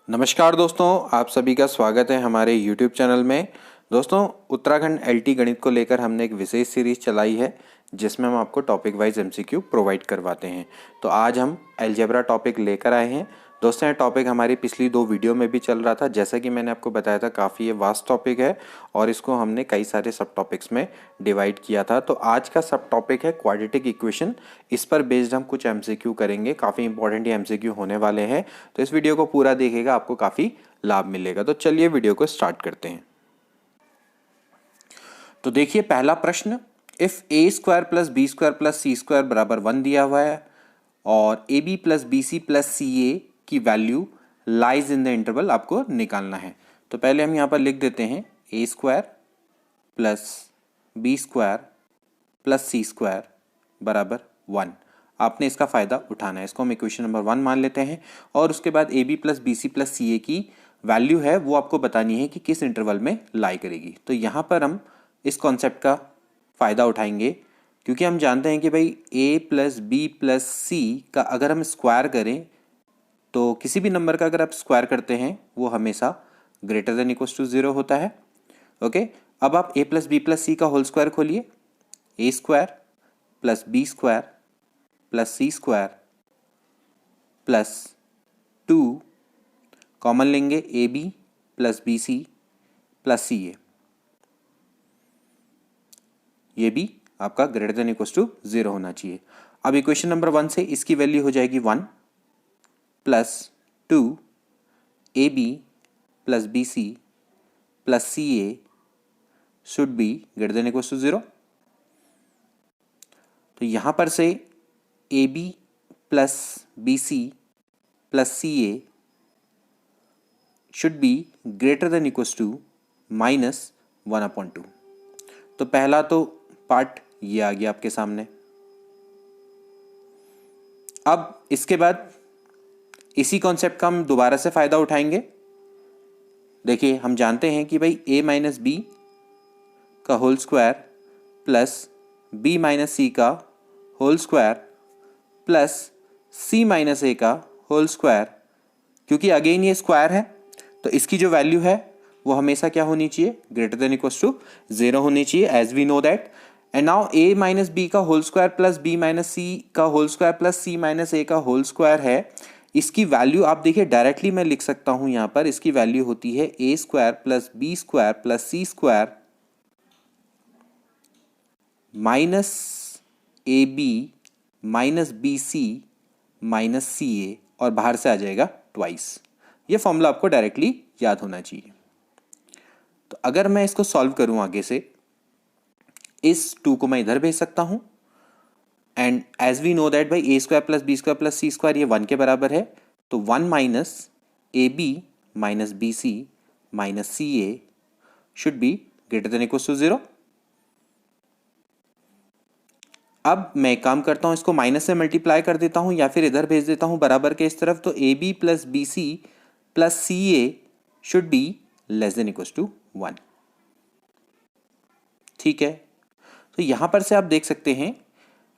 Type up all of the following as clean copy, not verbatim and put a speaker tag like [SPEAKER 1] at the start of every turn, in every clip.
[SPEAKER 1] नमस्कार दोस्तों, आप सभी का स्वागत है हमारे YouTube चैनल में। दोस्तों, उत्तराखंड एलटी गणित को लेकर हमने एक विशेष सीरीज चलाई है जिसमें हम आपको टॉपिक वाइज एमसीक्यू प्रोवाइड करवाते हैं। तो आज हम अलजेब्रा टॉपिक लेकर आए हैं। दोस्तों, ये टॉपिक हमारी पिछली 2 वीडियो में भी चल रहा था। जैसा कि मैंने आपको बताया था, काफ़ी ये वास्ट टॉपिक है और इसको हमने कई सारे सब टॉपिक्स में डिवाइड किया था। तो आज का सब टॉपिक है क्वाड्रेटिक इक्वेशन। इस पर बेस्ड हम कुछ एमसीक्यू करेंगे। काफ़ी इंपॉर्टेंट ये एमसीक्यू होने वाले हैं, तो इस वीडियो को पूरा देखिएगा, आपको काफ़ी लाभ मिलेगा। तो चलिए वीडियो को स्टार्ट करते हैं। तो देखिए, पहला प्रश्न, if A square plus B square plus C square बराबर 1 दिया हुआ है और A B plus B C plus C A की value lies in the interval आपको निकालना है। तो पहले हम यहाँ पर लिख देते हैं A square plus B square plus C square बराबर 1। आपने इसका फ़ायदा उठाना है। इसको हम इक्वेशन नंबर 1 मान लेते हैं और उसके बाद A B plus B C plus C A की वैल्यू है वो आपको बतानी है कि किस इंटरवल में लाई करेगी। तो यहाँ पर हम इस कॉन्सेप्ट का फ़ायदा उठाएंगे क्योंकि हम जानते हैं कि भाई a plus B plus C का अगर हम स्क्वायर करें तो किसी भी नंबर का अगर आप स्क्वायर करते हैं वो हमेशा ग्रेटर देन इक्वल्स टू 0 होता है। ओके, अब आप a plus B plus C का होल स्क्वायर खोलिए। A square plus B square plus C square plus 2 common लेंगे, A B plus B C plus C A, ये भी आपका ग्रेटर देन इक्वल्स टू 0 होना चाहिए। अब इक्वेशन नंबर 1 से इसकी वैल्यू हो जाएगी 1 plus 2 A B plus B C plus C A should be greater than equals to 0। तो यहां पर से A B plus B C plus C A should be greater than equals to -1/2। तो पहला तो पार्ट ये आ गया आपके सामने। अब इसके बाद इसी कॉन्सेप्ट का हम दोबारा से फायदा उठाएंगे। देखिए, हम जानते हैं कि भाई a माइनस बी का whole square plus b minus C का whole square plus c minus A का होल स्क्वायर, क्योंकि अगेन ये स्क्वायर है तो इसकी जो वैल्यू है वो हमेशा क्या होनी चाहिए, ग्रेटर देन इक्वल्स टू 0 होनी चाहिए, as we know that. And now a minus B का whole square plus b minus C का whole square plus c minus A का होल स्क्वायर है। इसकी वैल्यू आप देखिए डायरेक्टली मैं लिख सकता हूं यहां पर। इसकी वैल्यू होती है a square plus B square plus C square minus A B minus B C minus C A, और बाहर से आ जाएगा ट्वाइस। ये फॉर्मूला आपको डायरेक्टली याद होना चाहिए। तो अगर मैं इसको सॉल्व करूं आगे से, इस 2 को मैं इधर भेज सकता हूं and as we know that भाई A square plus B square plus C square ये 1 के बराबर है। तो 1 minus A B minus B C minus C A should be greater than equals to 0। अब मैं एक काम करता हूं, इसको माइनस से मल्टीप्लाई कर देता हूं या फिर इधर भेज देता हूं बराबर के इस तरफ। तो A B plus B C plus C A should be less than equals to 1। ठीक है, तो यहां पर से आप देख सकते हैं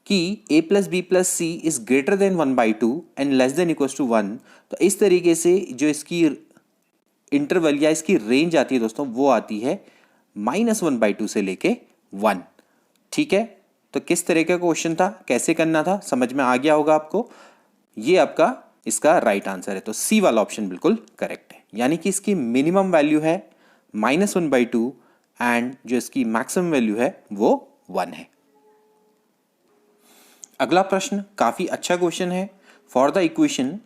[SPEAKER 1] कि a plus B plus C is greater than 1/2 and less than equals to 1। तो इस तरीके से जो इसकी इंटरवल या इसकी रेंज आती है दोस्तों, वो आती है -1/2 से लेके 1। ठीक है, तो किस तरह का क्वेश्चन था, कैसे करना था, समझ में आ गया होगा आपको। ये आपका इसका राइट आंसर है। तो सी वाला ऑप्शन बिल्कुल करेक्ट है, यानी कि इसकी मिनिमम वैल्यू है -1/2 एंड जो इसकी मैक्सिमम वैल्यू है वो 1 है। अगला प्रश्न काफी अच्छा क्वेश्चन है। For the equation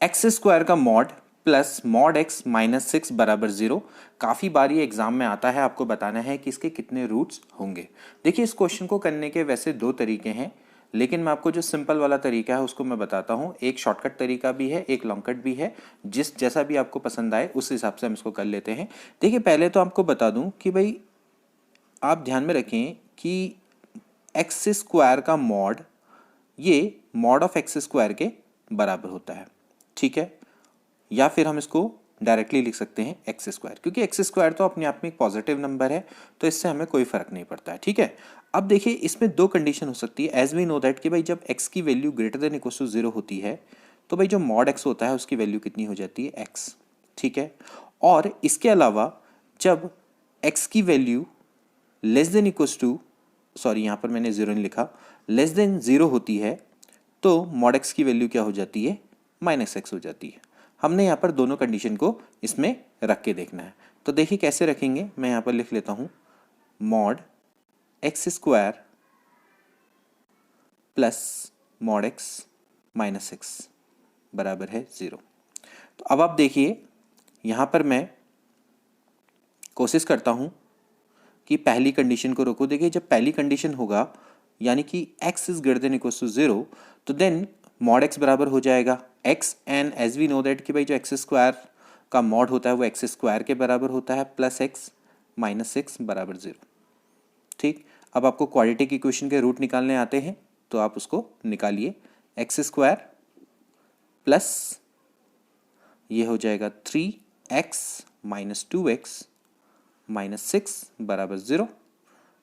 [SPEAKER 1] X square का mod plus mod X minus 6 बराबर 0। काफी बार ये एग्जाम में आता है, आपको बताना है कि इसके कितने रूट्स होंगे। देखिए, इस क्वेश्चन को करने के वैसे 2 तरीके हैं, लेकिन मैं आपको जो सिंपल वाला तरीका है उसको मैं बताता हूँ। एक शॉर्टकट तरीका भी है, एक लॉन्ग कट भी है, जिस जैसा भी आपको पसंद आए उस हिसाब से हम इसको कर लेते हैं। देखिए, पहले तो आपको बता दूं कि भाई आप ध्यान में रखें कि एक्स स्क्वायर का मॉड ये मॉड ऑफ एक्स स्क्वायर के बराबर होता है। ठीक है, या फिर हम इसको डायरेक्टली लिख सकते हैं एक्स स्क्वायर, क्योंकि एक्स स्क्वायर तो अपने आप में एक पॉजिटिव नंबर है, तो इससे हमें कोई फर्क नहीं पड़ता है। ठीक है, अब देखिए इसमें 2 कंडीशन हो सकती है। एज वी नो दैट कि भाई जब एक्स की value greater than equal to 0 होती है तो भाई जो मॉड एक्स होता है उसकी वैल्यू कितनी हो जाती है एक्स, ठीक है। और इसके अलावा जब एक्स की value less than equals to, sorry यहाँ पर मैंने जीरो नहीं लिखा, लेस देन जीरो होती है तो मॉड एक्स की वैल्यू क्या हो जाती है माइनस एक्स हो जाती है। हमने यहाँ पर दोनों कंडीशन को इसमें रख के देखना है। तो देखिए कैसे रखेंगे, मैं यहाँ पर लिख लेता हूँ mod x square plus mod X minus x बराबर है जीरो। तो अब आप देखिए यहाँ पर मैं कोशिश करता हूँ कि पहली कंडीशन को रोको। देखिए जब पहली कंडीशन होगा यानी कि x is greater than equals to zero, तो देन मॉड x बराबर हो जाएगा x, and as we know that कि भाई जो एक्स स्क्वायर का मॉड होता है वो एक्स स्क्वायर के बराबर होता है प्लस एक्स माइनस एक्स बराबर जीरो, ठीक। अब आपको क्वाड्रेटिक इक्वेशन के रूट निकालने आते हैं तो आप उसको निकालिए। एक्स स्क्वायर प्लस ये हो जाएगा 3x माइनस 2x माइनस 6 बराबर जीरो।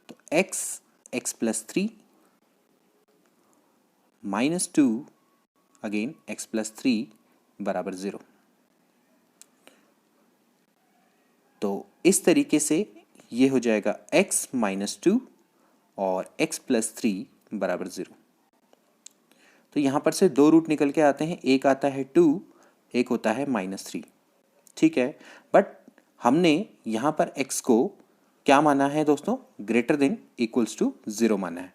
[SPEAKER 1] तो x plus 3 minus 2 again x plus 3 बराबर जीरो। तो इस तरीके से ये हो जाएगा x माइनस 2 और x प्लस 3 बराबर जीरो। तो यहां पर से दो रूट निकल के आते हैं, एक आता है 2, एक होता है माइनस 3, ठीक है। बट हमने यहाँ पर x को क्या माना है दोस्तों, greater than equals to zero माना है।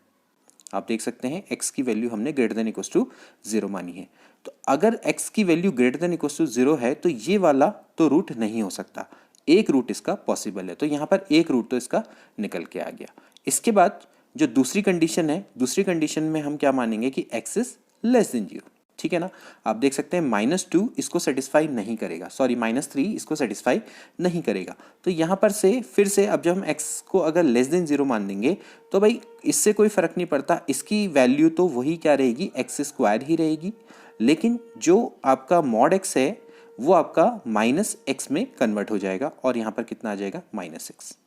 [SPEAKER 1] आप देख सकते हैं x की वैल्यू हमने greater than equals to zero मानी है। तो अगर x की value greater than equals to zero है तो ये वाला तो रूट नहीं हो सकता, एक रूट इसका पॉसिबल है। तो यहाँ पर एक रूट तो इसका निकल के आ गया। इसके बाद जो दूसरी कंडीशन है, दूसरी कंडीशन में हम क्या मानेंगे कि x is less than zero, ठीक है ना। आप देख सकते हैं माइनस 2 इसको सेटिस्फाई नहीं करेगा, सॉरी माइनस 3 इसको सेटिस्फाई नहीं करेगा। तो यहाँ पर से फिर से अब जब हम x को अगर लेस देन जीरो मान देंगे तो भाई इससे कोई फर्क नहीं पड़ता, इसकी वैल्यू तो वही क्या रहेगी एक्स स्क्वायर ही रहेगी, लेकिन जो आपका मॉड x है वो आपका माइनस एक्स में कन्वर्ट हो जाएगा और यहाँ पर कितना आ जाएगा माइनस एक्स,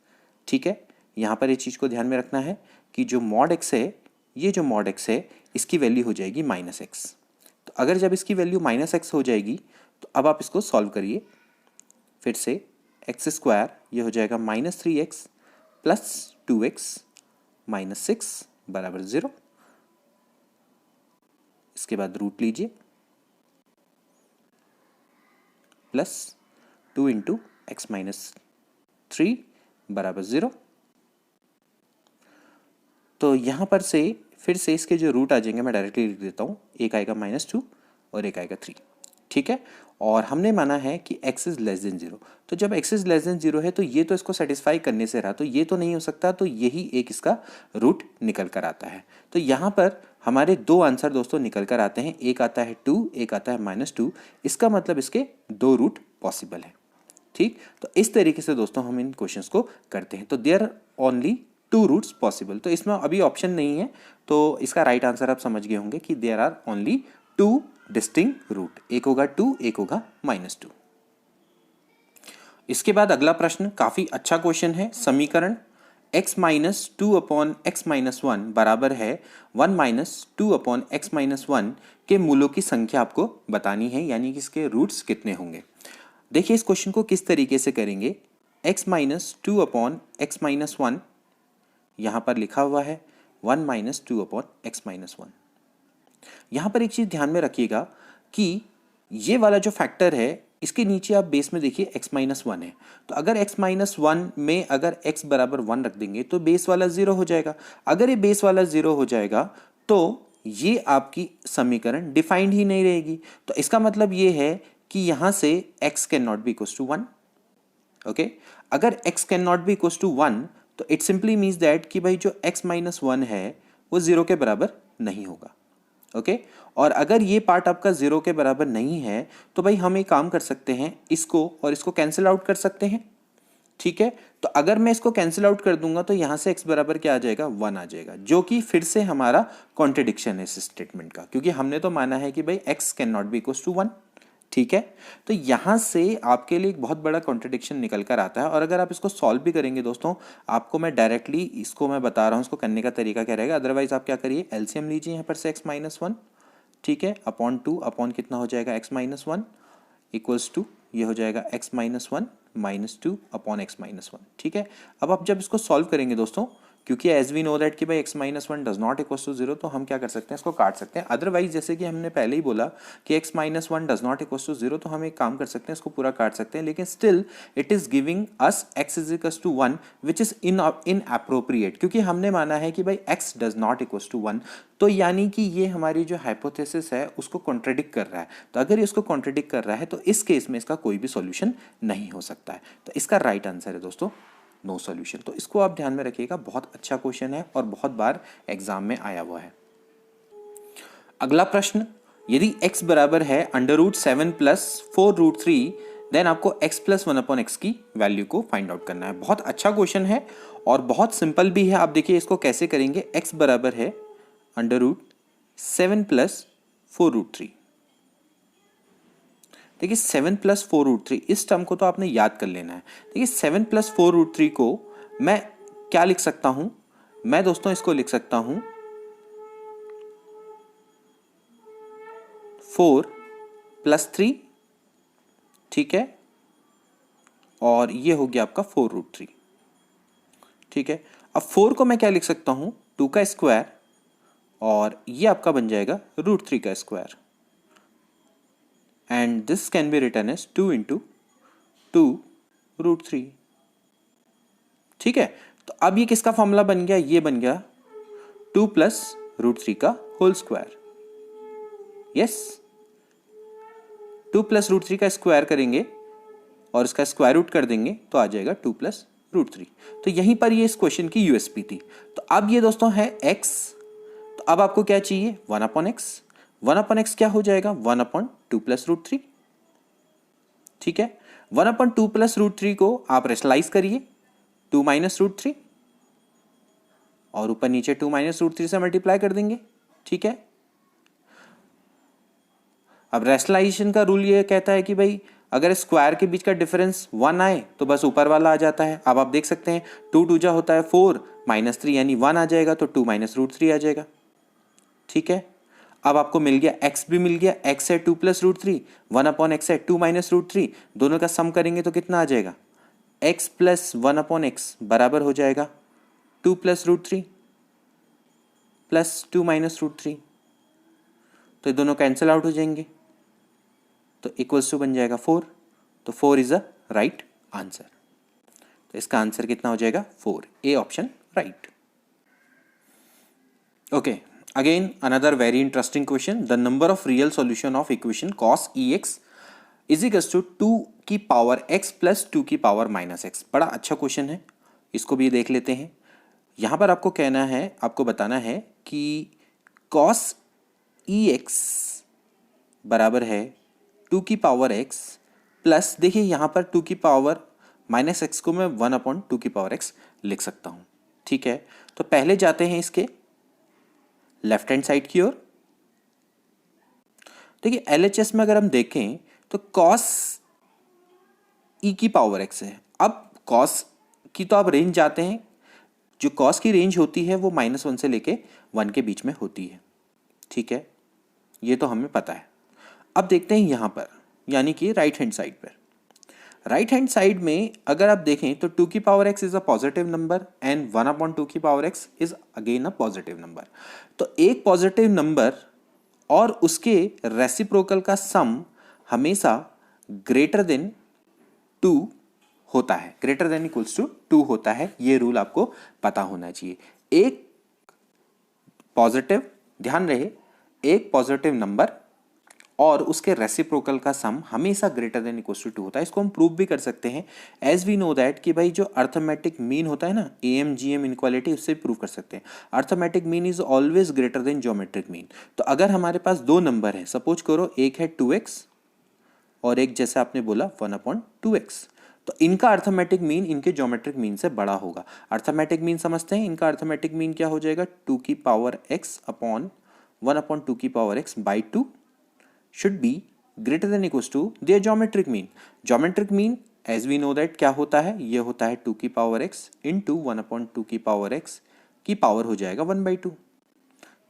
[SPEAKER 1] ठीक है। यहाँ पर ये चीज़ को ध्यान में रखना है कि जो मॉड x है, ये जो मॉड x है इसकी वैल्यू हो जाएगी माइनस एक्स। तो अगर जब इसकी वैल्यू माइनस एक्स हो जाएगी तो अब आप इसको सॉल्व करिए फिर से। एक्स स्क्वायर ये हो जाएगा minus 3x plus 2x minus 6 बराबर जीरो। इसके बाद रूट लीजिए प्लस 2 इंटू एक्स माइनस 3 बराबर जीरो। तो यहाँ पर से फिर से इसके जो रूट आ जाएंगे मैं डायरेक्टली लिख देता हूँ, एक आएगा -2 और एक आएगा 3, ठीक है। और हमने माना है कि x is less than zero, तो जब x is less than zero है तो ये तो इसको सेटिस्फाई करने से रहा, तो ये तो नहीं हो सकता, तो यही एक इसका रूट निकल कर आता है। तो यहाँ पर हमारे दो आंसर दोस्तों निकल कर आते हैं, एक आता है 2, एक आता है -2। इसका मतलब इसके दो रूट पॉसिबल है, ठीक। तो इस तरीके से दोस्तों हम इन क्वेश्चंस को करते हैं। तो there are only 2 roots possible, तो इसमें अभी ऑप्शन नहीं है, तो इसका राइट आंसर आप समझ गए होंगे कि there are only 2 distinct root, एक होगा 2, एक होगा -2। इसके बाद अगला प्रश्न काफी अच्छा क्वेश्चन है। समीकरण x minus 2 upon x minus 1 बराबर है 1 माइनस 2 अपॉन एक्स माइनस 1 के मूलों की संख्या आपको बतानी है, यानी कि इसके रूट्स कितने होंगे। देखिए इस क्वेश्चन को किस तरीके से करेंगे। x minus 2 upon x minus 1 यहाँ पर लिखा हुआ है 1 माइनस 2 अपॉन एक्स माइनस 1। यहाँ पर एक चीज़ ध्यान में रखिएगा कि ये वाला जो फैक्टर है इसके नीचे आप बेस में देखिए x माइनस 1 है, तो अगर x माइनस 1 में अगर x बराबर 1 रख देंगे तो बेस वाला 0 हो जाएगा। अगर ये बेस वाला 0 हो जाएगा तो ये आपकी समीकरण डिफाइंड ही नहीं रहेगी। तो इसका मतलब ये है कि यहाँ से x can not be equals to 1, okay. अगर x can not be equals to 1 तो इट सिंपली मीन्स दैट कि भाई जो x माइनस 1 है वो 0 के बराबर नहीं होगा, ओके। और अगर ये पार्ट आपका 0 के बराबर नहीं है तो भाई हम एक काम कर सकते हैं, इसको और इसको कैंसिल आउट कर सकते हैं, ठीक है। तो अगर मैं इसको कैंसिल आउट कर दूंगा तो यहां से x बराबर क्या आ जाएगा 1 आ जाएगा, जो कि फिर से हमारा कॉन्ट्रडिक्शन है इस स्टेटमेंट का, क्योंकि हमने तो माना है कि भाई x can not be equals to 1, ठीक है। तो यहां से आपके लिए एक बहुत बड़ा कॉन्ट्रडिक्शन निकल कर आता है। और अगर आप इसको सॉल्व भी करेंगे दोस्तों, आपको मैं डायरेक्टली इसको मैं बता रहा हूं इसको करने का तरीका क्या रहेगा। अदरवाइज आप क्या करिए, एलसीएम लीजिए यहाँ पर से x माइनस 1, ठीक है, अपॉन 2 अपॉन कितना हो जाएगा x माइनस 1 इक्वल्स टू ये हो जाएगा x minus 1 minus 2 upon x minus 1। ठीक है, अब आप जब इसको सॉल्व करेंगे दोस्तों, क्योंकि एज वी नो दैट कि भाई x minus 1 does not equals to 0, तो हम क्या कर सकते हैं, इसको काट सकते हैं। अदरवाइज जैसे कि हमने पहले ही बोला कि x minus 1 does not equals to 0, तो हम एक काम कर सकते हैं, इसको पूरा काट सकते हैं, लेकिन still it is giving us x is equals to 1 which is inappropriate, क्योंकि हमने माना है कि भाई x does not equals to 1, तो यानी कि ये हमारी जो हाइपोथेसिस है उसको कॉन्ट्रडिक्ट कर रहा है। तो अगर ये इसको कॉन्ट्रडिक्ट कर रहा है तो इस केस में इसका कोई भी सॉल्यूशन नहीं हो सकता है। तो इसका राइट आंसर है दोस्तों नो सॉल्यूशन। तो इसको आप ध्यान में रखिएगा, बहुत अच्छा क्वेश्चन है और बहुत बार एग्जाम में आया हुआ है। अगला प्रश्न, यदि x बराबर है √7 प्लस 4√3, देन आपको x प्लस 1/x की वैल्यू को फाइंड आउट करना है। बहुत अच्छा क्वेश्चन है और बहुत सिंपल भी है। आप देखिए इसको कैसे करेंगे। x बराबर है √7 प्लस 4√3। देखिए 7 प्लस 4√3, इस टर्म को तो आपने याद कर लेना है। देखिए 7 प्लस 4√3 को मैं क्या लिख सकता हूं, मैं दोस्तों इसको लिख सकता हूं 4 प्लस 3, ठीक है, और ये हो गया आपका 4√3। ठीक है, अब 4 को मैं क्या लिख सकता हूं, 2 का स्क्वायर, और ये आपका बन जाएगा √3 का square, and this can be written as 2 into 2√3। ठीक है, तो अब ये किसका फॉर्मूला बन गया, ये बन गया 2 प्लस √3 का होल स्क्वायर। यस, 2 प्लस √3 का स्क्वायर करेंगे और इसका स्क्वायर रूट कर देंगे तो आ जाएगा 2 प्लस √3। तो यहीं पर ये इस क्वेश्चन की यूएसपी थी। तो अब ये दोस्तों है x, तो अब आपको क्या चाहिए, 1/x। 1/x क्या हो जाएगा, 1/2 प्लस √3। ठीक है, 1/2 प्लस √3 को आप रेशनलाइज करिए, 2 माइनस √3, और ऊपर नीचे 2 माइनस √3 से मल्टीप्लाई कर देंगे। ठीक है, अब रेशनलाइजेशन का रूल ये कहता है कि भाई अगर स्क्वायर के बीच का डिफरेंस 1 आए तो बस ऊपर वाला आ जाता है। अब आप देख सकते हैं 2 2 जा होता है 4 माइनस 3 यानी 1 आ जाएगा, तो 2 माइनस √3 आ जाएगा। ठीक है, अब आपको मिल गया x भी मिल गया, x है 2 प्लस √3, 1/x है 2 माइनस √3, दोनों का सम करेंगे तो कितना आ जाएगा, x प्लस 1/x बराबर हो जाएगा 2 प्लस √3 प्लस 2 माइनस √3, तो ये दोनों कैंसिल आउट हो जाएंगे, तो इक्वल्स टू बन जाएगा 4। तो 4 इज अ राइट आंसर। तो इसका आंसर कितना हो जाएगा, 4, A option right. Okay, again another very interesting question, the number of real solution of equation cos ex is equals to 2 की पावर x प्लस 2 की पावर माइनस x। बड़ा अच्छा question है, इसको भी देख लेते हैं। यहां पर आपको कहना है, आपको बताना है कि cos ex बराबर है 2 की पावर x प्लस, देखिए यहां पर 2 की पावर माइनस x को मैं 1/2 की पावर x लिख सकता हूं। ठीक है, तो पहले जाते हैं इसके लेफ्ट हैंड साइड की ओर। देखिए LHS में अगर हम देखें तो cos e की पावर x है। अब cos की तो आप रेंज जाते हैं, जो cos की रेंज होती है वो -1 से लेके 1 के बीच में होती है। ठीक है, ये तो हमें पता है। अब देखते हैं यहां पर, यानी कि राइट हैंड साइड पर। राइट हैंड साइड में अगर आप देखें तो 2 की power x is a positive number and 1/2 की power x is again a positive number. तो एक पॉजिटिव नंबर और उसके रेसिप्रोकल का सम हमेशा ग्रेटर देन 2 होता है, ग्रेटर देन इक्वल्स टू 2 होता है। ये रूल आपको पता होना चाहिए। एक पॉजिटिव, ध्यान रहे, एक पॉजिटिव नंबर और उसके रेसिप्रोकल का सम हमेशा ग्रेटर देन इक्वल्स टू 2 होता है। इसको हम प्रूव भी कर सकते हैं, एज वी नो दैट कि भाई जो अर्थमेटिक मीन होता है ना, AMGM इनक्वालिटी, उससे प्रूव कर सकते हैं। Arithmetic mean is always greater than geometric mean. तो अगर हमारे पास दो नंबर है, सपोज करो एक है 2x और एक जैसे आपने बोला 1/2x, तो इनका अर्थमेटिक मीन इनके ज्योमेट्रिक मीन से बड़ा होगा। अर्थमेटिक मीन समझते हैं, इनका अर्थमेटिक मीन क्या हो जाएगा, 2 की पावर x अपॉन 1/2 की power x by 2 should be greater than equals to their geometric mean. Geometric mean as we know that क्या होता है, ये होता है 2 की पावर x इंटू 1/2 की पावर x की पावर हो जाएगा 1/2।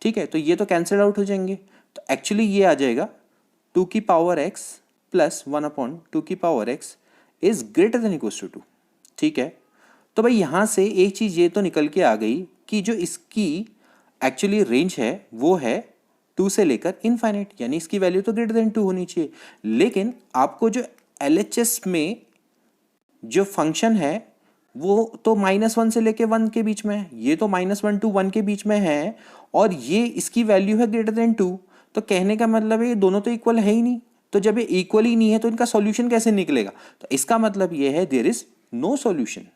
[SPEAKER 1] ठीक है, तो ये तो कैंसिल आउट हो जाएंगे, तो एक्चुअली ये आ जाएगा 2 की पावर x प्लस 1/2 की power x is greater than equal to 2। ठीक है, तो भाई यहां से एक चीज ये तो निकल के आ गई कि जो इसकी एक्चुअली रेंज है वो है 2 से लेकर इनफाइनाइट, यानी इसकी वैल्यू तो ग्रेटर देन 2 होनी चाहिए। लेकिन आपको जो LHS में जो फंक्शन है वो तो -1 से लेके 1 के बीच में है, ये तो -1 to 1 के बीच में है, और ये इसकी वैल्यू है ग्रेटर देन 2। तो कहने का मतलब है ये दोनों तो इक्वल है ही नहीं, तो जब ये इक्वल ही नहीं है तो इनका सॉल्यूशन कैसे निकलेगा? तो इसका मतलब ये है देयर इज नो सॉल्यूशन।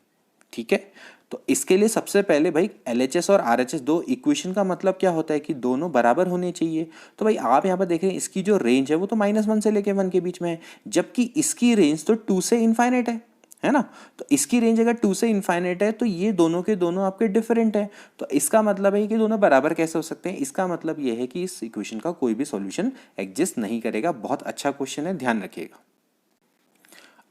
[SPEAKER 1] ठीक है, तो इसके लिए सबसे पहले भाई LHS और RHS दो इक्वेशन का मतलब क्या होता है कि दोनों बराबर होने चाहिए। तो भाई आप यहाँ पर देख रहे हैं इसकी जो रेंज है वो तो -1 से लेके 1 के बीच में है, जबकि इसकी रेंज तो 2 से इनफाइनाइट है ना। तो इसकी रेंज अगर 2 से इनफाइनाइट है तो ये दोनों के दोनों आपके डिफरेंट है, तो इसका मतलब है कि दोनों बराबर कैसे हो सकते हैं? इसका मतलब ये है कि इस इक्वेशन का कोई भी सॉल्यूशन एग्जिस्ट नहीं करेगा। बहुत अच्छा क्वेश्चन है, ध्यान रखिएगा।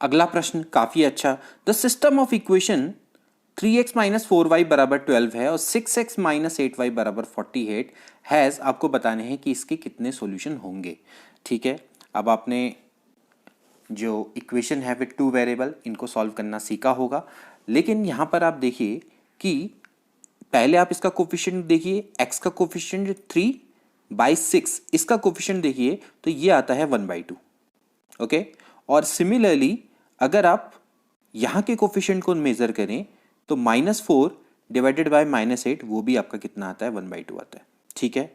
[SPEAKER 1] अगला प्रश्न काफी अच्छा, the system of equation 3x - 4y बराबर 12 है और 6x - 8y बराबर 48 हैज, आपको बताने हैं कि इसके कितने सॉल्यूशन होंगे। ठीक है, अब आपने जो इक्वेशन है विद 2 वेरिएबल इनको सॉल्व करना सीखा होगा, लेकिन यहाँ पर आप देखिए कि पहले आप इसका कोफिशिएंट देखिए, x का कोफिशिएंट 3/6, इसका कोफिशिएंट देखिए तो ये आता है 1/2। ओके, और सिमिलरली अगर आप यहाँ के कोफिशिएंट को मेजर करें तो -4 डिवाइडेड बाय -8 वो भी आपका कितना आता है? 1/2 आता है। ठीक है,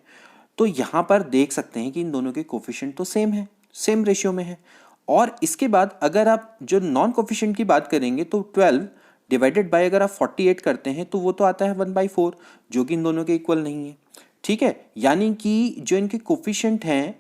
[SPEAKER 1] तो यहाँ पर देख सकते हैं कि इन दोनों के कोफिशिएंट तो सेम है, सेम रेशियो में है। और इसके बाद अगर आप जो नॉन कोफिशिएंट की बात करेंगे तो 12 डिवाइडेड बाय अगर आप 48 करते हैं तो वो तो आता है 1/4, जो कि इन दोनों के इक्वल नहीं है। ठीक है, यानी कि जो इनके कोफिशिएंट हैं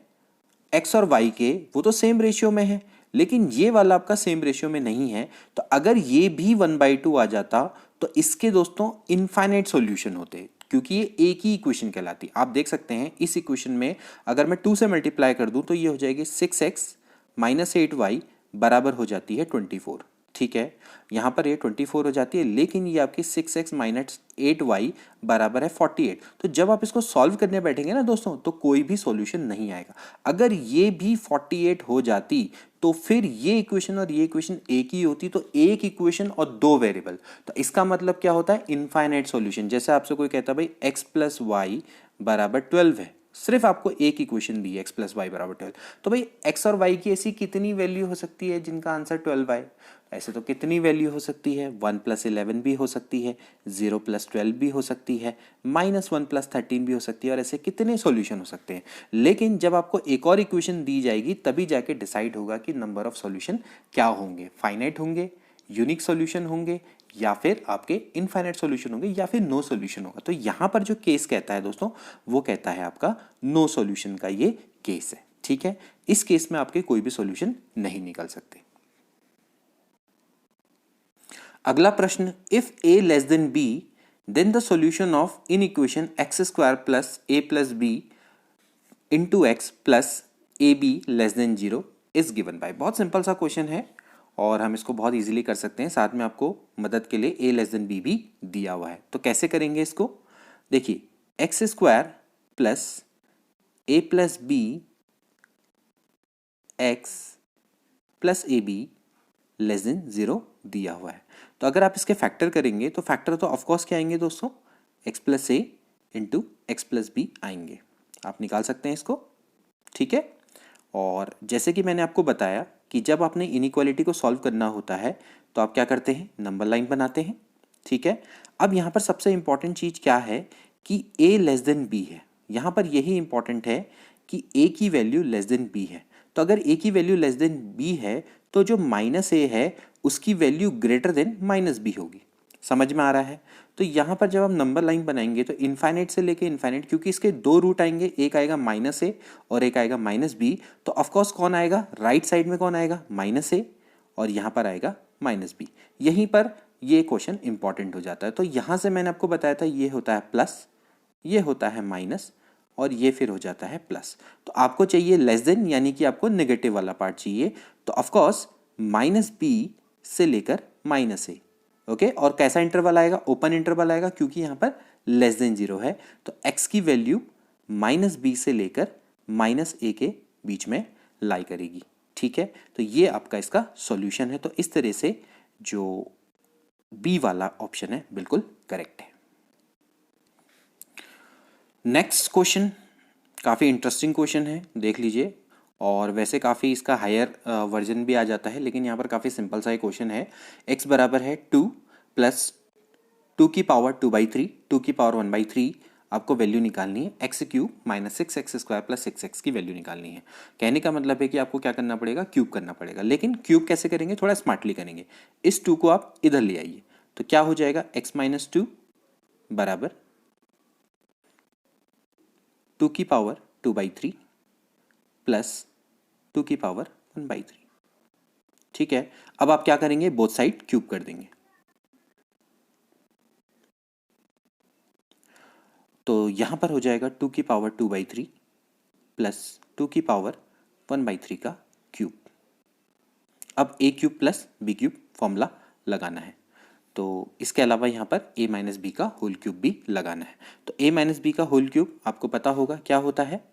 [SPEAKER 1] x और y के वो तो सेम रेशियो में है, लेकिन ये वाला आपका सेम रेशियो में नहीं है। तो अगर ये भी 1/2 आ जाता तो इसके दोस्तों इनफाइनाइट सॉल्यूशन होते, क्योंकि ये एक ही इक्वेशन कहलाती। आप देख सकते हैं इस इक्वेशन में अगर मैं 2 से मल्टीप्लाई कर दूं तो ये हो जाएगी 6x - 8y बराबर हो जाती है 24। ठीक है, यहाँ पर ये 24 हो जाती है, लेकिन ये आपकी 6x - 8y बराबर है 48। तो जब आप इसको सॉल्व करने बैठेंगे ना दोस्तों तो कोई भी सॉल्यूशन नहीं आएगा। अगर ये भी 48 हो जाती तो फिर ये इक्वेशन और ये इक्वेशन एक ही होती, तो एक इक्वेशन और 2 वेरिएबल, तो इसका मतलब क्या होता है? Infinite solution. जैसे आपसे कोई कहता है भाई x + y बराबर 12 है, सिर्फ आपको एक इक्वेशन दी है x + y बराबर 12, तो भाई x और y की ऐसी कितनी वैल्यू हो सकती है जिनका आंसर 12 आए? ऐसे तो कितनी वैल्यू हो सकती है? 1 + 11 भी हो सकती है, 0 + 12 भी हो सकती है, -1 + 13 भी हो सकती है, और ऐसे कितने सॉल्यूशन हो सकते हैं। लेकिन जब आपको एक और इक्वेशन दी जाएगी तभी जाके डिसाइड होगा कि नंबर ऑफ सॉल्यूशन क्या होंगे, फाइनाइट होंगे, यूनिक सॉल्यूशन होंगे, या फिर आपके इनफाइनाइट सॉल्यूशन होंगे, या फिर नो सॉल्यूशन होगा। तो यहां पर जो केस कहता है दोस्तों वो कहता है आपका नो सॉल्यूशन का ये केस है। ठीक है, इस केस में आपके कोई भी सॉल्यूशन नहीं निकल सकते। अगला प्रश्न, if a less than b then the solution of inequation x² + a + b into x plus ab less than 0 is given by. बहुत सिंपल सा क्वेश्चन है और हम इसको बहुत इजीली कर सकते हैं। साथ में आपको मदद के लिए a लेस देन b भी दिया हुआ है। तो कैसे करेंगे इसको? देखिए, x² plus a + b x plus A B less than 0 दिया हुआ है। तो अगर आप इसके फैक्टर करेंगे तो फैक्टर तो ऑफकोर्स क्या आएंगे दोस्तों? x + a into x + b आएंगे। आप निकाल सकते हैं इसको। ठीक है, और जैसे कि मैंने आपको बताया कि जब आपने इनइक्वालिटी को सॉल्व करना होता है तो आप क्या करते हैं? नंबर लाइन बनाते हैं। ठीक है, अब यहाँ पर सबसे इंपॉर्टेंट चीज़ क्या है कि a लेस देन b है। यहाँ पर यही इंपॉर्टेंट है कि a की वैल्यू लेस देन b है। तो अगर a की वैल्यू लेस देन b है तो जो -a है उसकी वैल्यू ग्रेटर देन -b होगी। समझ में आ रहा है? तो यहाँ पर जब हम नंबर लाइन बनाएंगे तो इनफाइनाइट से लेके इनफाइनाइट, क्योंकि इसके 2 रूट आएंगे, एक आएगा -a और एक आएगा -b, तो ऑफकोर्स कौन आएगा? राइट साइड में कौन आएगा? -a, और यहाँ पर आएगा -b। यहीं पर ये क्वेश्चन इंपॉर्टेंट हो जाता है। तो यहाँ से मैंने आपको बताया था ये होता है प्लस, ये होता है माइनस, और ये फिर हो जाता है प्लस। तो आपको चाहिए लेस देन, यानी कि आपको नेगेटिव वाला पार्ट चाहिए। तो ऑफकोर्स -b से लेकर -a। ओके, और कैसा इंटरवल आएगा? ओपन इंटरवल आएगा, क्योंकि यहाँ पर लेस देन 0 है। तो x की वैल्यू -b से लेकर माइनस ए के बीच में लाई करेगी। ठीक है, तो ये आपका इसका सॉल्यूशन है। तो इस तरह से जो बी वाला ऑप्शन है बिल्कुल करेक्ट है। नेक्स्ट क्वेश्चन काफ़ी इंटरेस्टिंग क्वेश्चन है, देख लीजिए। और वैसे काफ़ी इसका हायर वर्जन भी आ जाता है, लेकिन यहाँ पर काफ़ी सिंपल सा ही क्वेश्चन है। x बराबर है 2 प्लस 2 की पावर 2/3, 2 की पावर 1/3 आपको वैल्यू निकालनी है। X cube minus 6x² plus 6x की वैल्यू निकालनी है। कहने का मतलब है कि आपको क्या करना पड़ेगा, क्यूब करना पड़ेगा। लेकिन क्यूब कैसे करेंगे, थोड़ा स्मार्टली करेंगे। इस 2 को आप इधर ले आइए, तो क्या हो जाएगा, x माइनस 2 बराबर 2 की पावर 2/3 प्लस 2 की पावर 1/3। ठीक है, अब आप क्या करेंगे, बोथ साइड क्यूब कर देंगे। तो यहां पर हो जाएगा 2 की पावर 2/3 प्लस 2 की पावर 1/3 का क्यूब। अब a cube plus B cube formula लगाना है। तो इसके अलावा यहाँ पर a माइनस बी का होल क्यूब भी लगाना है। तो a माइनस बी का होल क्यूब आपको पता होगा क्या होता है,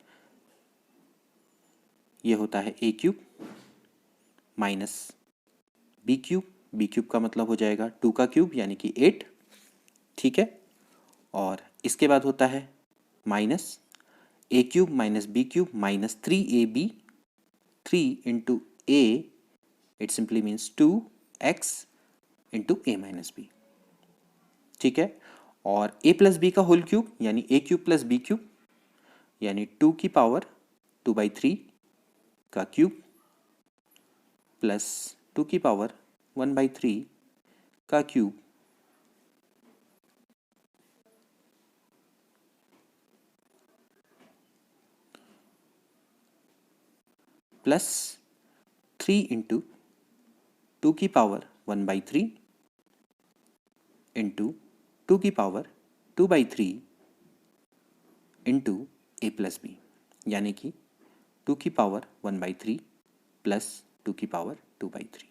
[SPEAKER 1] ये होता है a cube minus b cube. B cube का मतलब हो जाएगा 2 का क्यूब यानी कि 8। ठीक है, और इसके बाद होता है minus a cube minus b cube minus 3ab, 3 into a, it simply means 2x into a minus b. ठीक है, और a प्लस बी का होल क्यूब यानी a cube plus B cube यानी 2 की पावर 2/3 का क्यूब प्लस 2 की power 1/3 का क्यूब प्लस 3 इंटू 2 की पावर 1/3 इंटू 2 की power 2/3 into a plus b यानी कि 2 की पावर 1/3 प्लस 2 की पावर 2/3।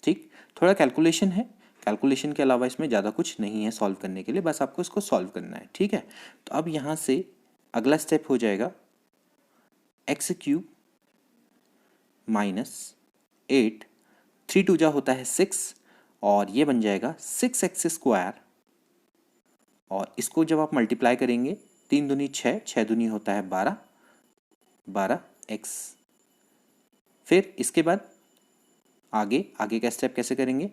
[SPEAKER 1] ठीक, थोड़ा कैलकुलेशन है, कैलकुलेशन के अलावा इसमें ज़्यादा कुछ नहीं है सॉल्व करने के लिए, बस आपको इसको सॉल्व करना है। ठीक है, तो अब यहाँ से अगला स्टेप हो जाएगा एक्स क्यूब माइनस 8, 3 2 जा होता है 6, और ये बन जाएगा 6x²। और इसको जब आप मल्टीप्लाई करेंगे, 3 दूनी 6, 6 दूनी होता है 12, 12x। फिर इसके बाद आगे आगे का स्टेप कैसे करेंगे,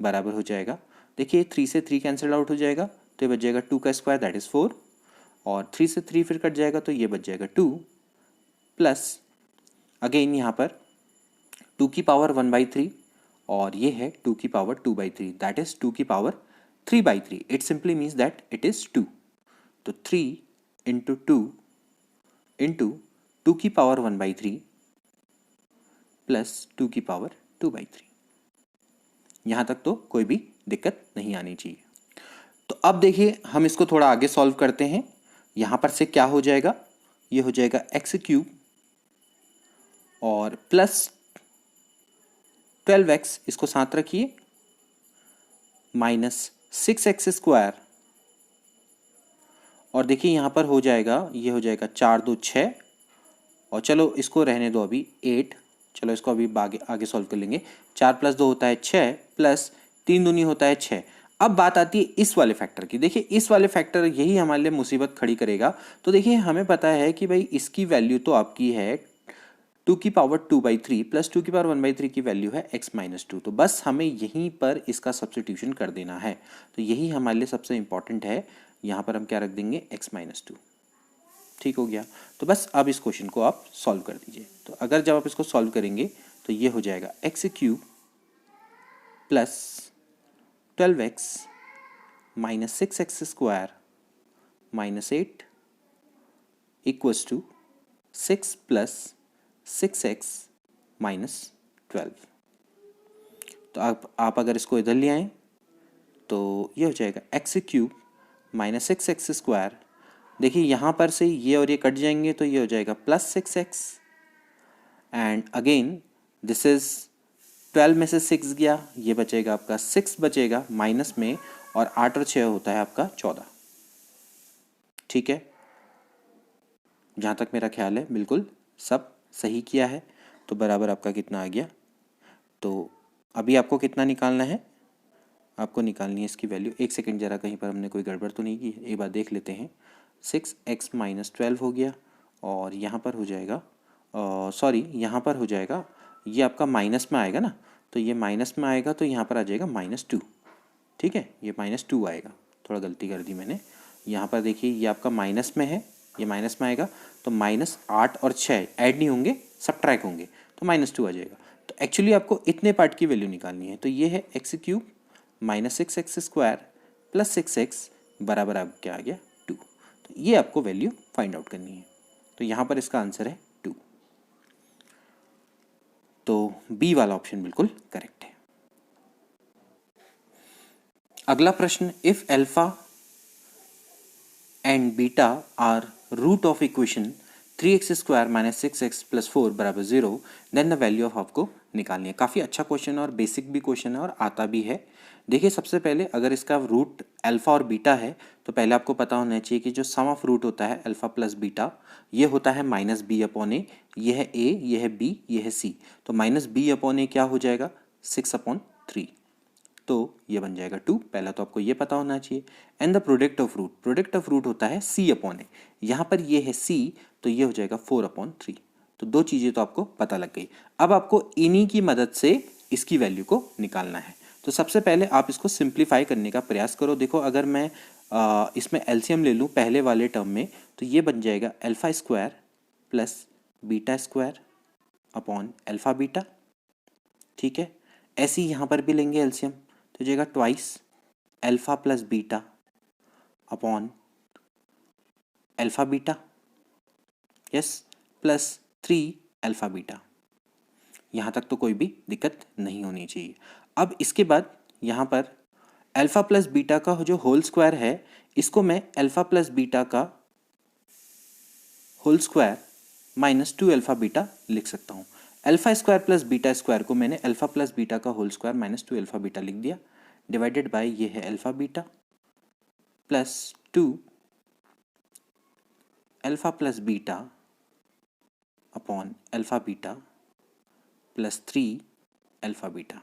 [SPEAKER 1] बराबर हो जाएगा, देखिए 3 से 3 कैंसिल आउट हो जाएगा, तो ये बच जाएगा 2 का स्क्वायर दैट इज 4, और 3 से 3 फिर कट जाएगा तो ये बच जाएगा 2, प्लस अगेन यहाँ पर 2 की पावर 1/3 और ये है 2 की पावर 2/3 दैट इज 2 की power 3/3। It simply means that it is 2। तो 3 इंटू 2 इंटू 2 की पावर 1/3 प्लस 2 की पावर 2/3। यहाँ तक तो कोई भी दिक्कत नहीं आनी चाहिए। तो अब देखिए हम इसको थोड़ा आगे सॉल्व करते हैं। यहाँ पर से क्या हो जाएगा, ये हो जाएगा एक्स क्यूब और प्लस 12x, इसको साथ रखिए, माइनस 6x²। और देखिए यहाँ पर हो जाएगा, ये हो जाएगा 4 2 6, और चलो इसको रहने दो अभी 8, चलो इसको अभी आगे आगे सॉल्व कर लेंगे। 4 + 2 होता है 6, प्लस 3 दूनी होता है 6। अब बात आती है इस वाले फैक्टर की। देखिए इस वाले फैक्टर यही हमारे लिए मुसीबत खड़ी करेगा। तो देखिए हमें पता है कि भाई इसकी वैल्यू तो आपकी है 2 की पावर 2/3 प्लस 2 की पावर 1/3 की वैल्यू है x माइनस 2। तो बस हमें यहीं पर इसका सब्सटीट्यूशन कर देना है। तो यही हमारे लिए सबसे इंपॉर्टेंट है। यहाँ पर हम क्या रख देंगे, x माइनस 2। ठीक हो गया। तो बस अब इस क्वेश्चन को आप सॉल्व कर दीजिए। तो अगर जब आप इसको सॉल्व करेंगे तो ये हो जाएगा x cube plus 12x minus 6x² minus 8 equals to 6 plus 6x minus 12। तो आप अगर इसको इधर ले आएँ तो ये हो जाएगा एक्स क्यूब माइनस 6x²। देखिए यहाँ पर से ये और ये कट जाएंगे तो ये हो जाएगा plus 6x, and again this is 12 में से 6 गया, ये बचेगा आपका 6 बचेगा माइनस में, और 8 और 6 होता है आपका 14। ठीक है, जहाँ तक मेरा ख्याल है बिल्कुल सब सही किया है। तो बराबर आपका कितना आ गया, तो अभी आपको कितना निकालना है, आपको निकालनी है इसकी वैल्यू। एक सेकंड जरा, कहीं पर हमने कोई गड़बड़ तो नहीं की है, एक बार देख लेते हैं। 6x - 12 हो गया और यहाँ पर हो जाएगा, सॉरी यहाँ पर हो जाएगा, ये आपका माइनस में आएगा ना, तो ये माइनस में आएगा तो यहाँ पर आ जाएगा -2। ठीक है, ये -2 आएगा, थोड़ा गलती कर दी मैंने। यहाँ पर देखिए ये आपका माइनस में है, ये माइनस में आएगा तो -8 और 6 ऐड नहीं होंगे, सब्ट्रैक्ट होंगे, तो -2 आ जाएगा। तो एक्चुअली आपको इतने पार्ट की वैल्यू निकालनी है, तो ये है x³ -6x² + 6x बराबर आप क्या आ गया 2। तो ये आपको वैल्यू फाइंड आउट करनी है, तो यहाँ पर इसका आंसर है 2। तो बी वाला ऑप्शन बिल्कुल करेक्ट है। अगला प्रश्न, if alpha and beta are root of equation 3x² - 6x + 4 बराबर 0, देन द वैल्यू ऑफ आपको निकालनी है। काफ़ी अच्छा क्वेश्चन है और बेसिक भी क्वेश्चन है और आता भी है। देखिए सबसे पहले अगर इसका रूट अल्फा और बीटा है तो पहले आपको पता होना चाहिए कि जो सम ऑफ रूट होता है अल्फा प्लस बीटा, ये होता है -b/a। ये है a, ये है b, ये है c। तो -b/a क्या हो जाएगा 6/3, तो ये बन जाएगा 2। पहला तो आपको ये पता होना चाहिए। And the product of root होता है c/a। यहाँ पर ये है c, तो ये हो जाएगा 4/3। तो दो चीज़ें तो आपको पता लग गई। अब आपको इन्हीं की मदद से इसकी वैल्यू को निकालना है। तो सबसे पहले आप इसको सिंप्लीफाई करने का प्रयास करो। देखो अगर मैं इसमें एलसीएम ले लूँ पहले वाले टर्म में, तो ये बन जाएगा α² + β² अपॉन अल्फा बीटा। ठीक है, ऐसे ही यहाँ पर भी लेंगे एलसीएम, तो जाएगा twice alpha plus beta upon alpha beta, yes, plus 3 alpha beta. यहाँ तक तो कोई भी दिक्कत नहीं होनी चाहिए। अब इसके बाद यहाँ पर अल्फा प्लस बीटा का जो होल स्क्वायर है, इसको मैं अल्फा प्लस बीटा का होल स्क्वायर -2 अल्फा बीटा लिख सकता हूँ। α² + β² को मैंने अल्फा प्लस बीटा का होल स्क्वायर -2 अल्फा बीटा लिख दिया, डिवाइडेड बाय ये है alpha beta plus 2 alpha plus beta upon alpha beta plus 3 alpha beta.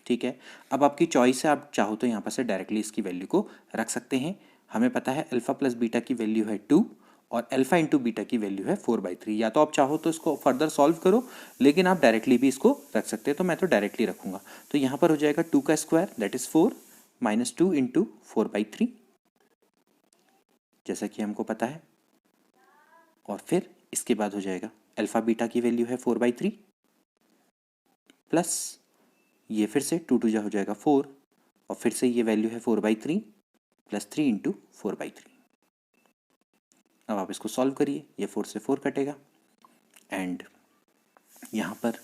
[SPEAKER 1] ठीक है, अब आपकी चॉइस है, आप चाहो तो यहाँ पर से डायरेक्टली इसकी वैल्यू को रख सकते हैं। हमें पता है अल्फा प्लस बीटा की वैल्यू है 2 और अल्फा इंटू बीटा की वैल्यू है 4/3। या तो आप चाहो तो इसको फर्दर सॉल्व करो, लेकिन आप डायरेक्टली भी इसको रख सकते हैं, तो मैं तो डायरेक्टली रखूंगा। तो यहाँ पर हो जाएगा 2 का स्क्वायर दैट इज 4 -2 इंटू 4/3, जैसा कि हमको पता है। और फिर इसके बाद हो जाएगा अल्फा बीटा की वैल्यू है 4/3 प्लस ये फिर से 2 2 जा हो जाएगा 4 और फिर से ये वैल्यू है 4/3 प्लस 3 इंटू 4/3। अब आप इसको सॉल्व करिए, ये 4 से 4 कटेगा एंड यहाँ पर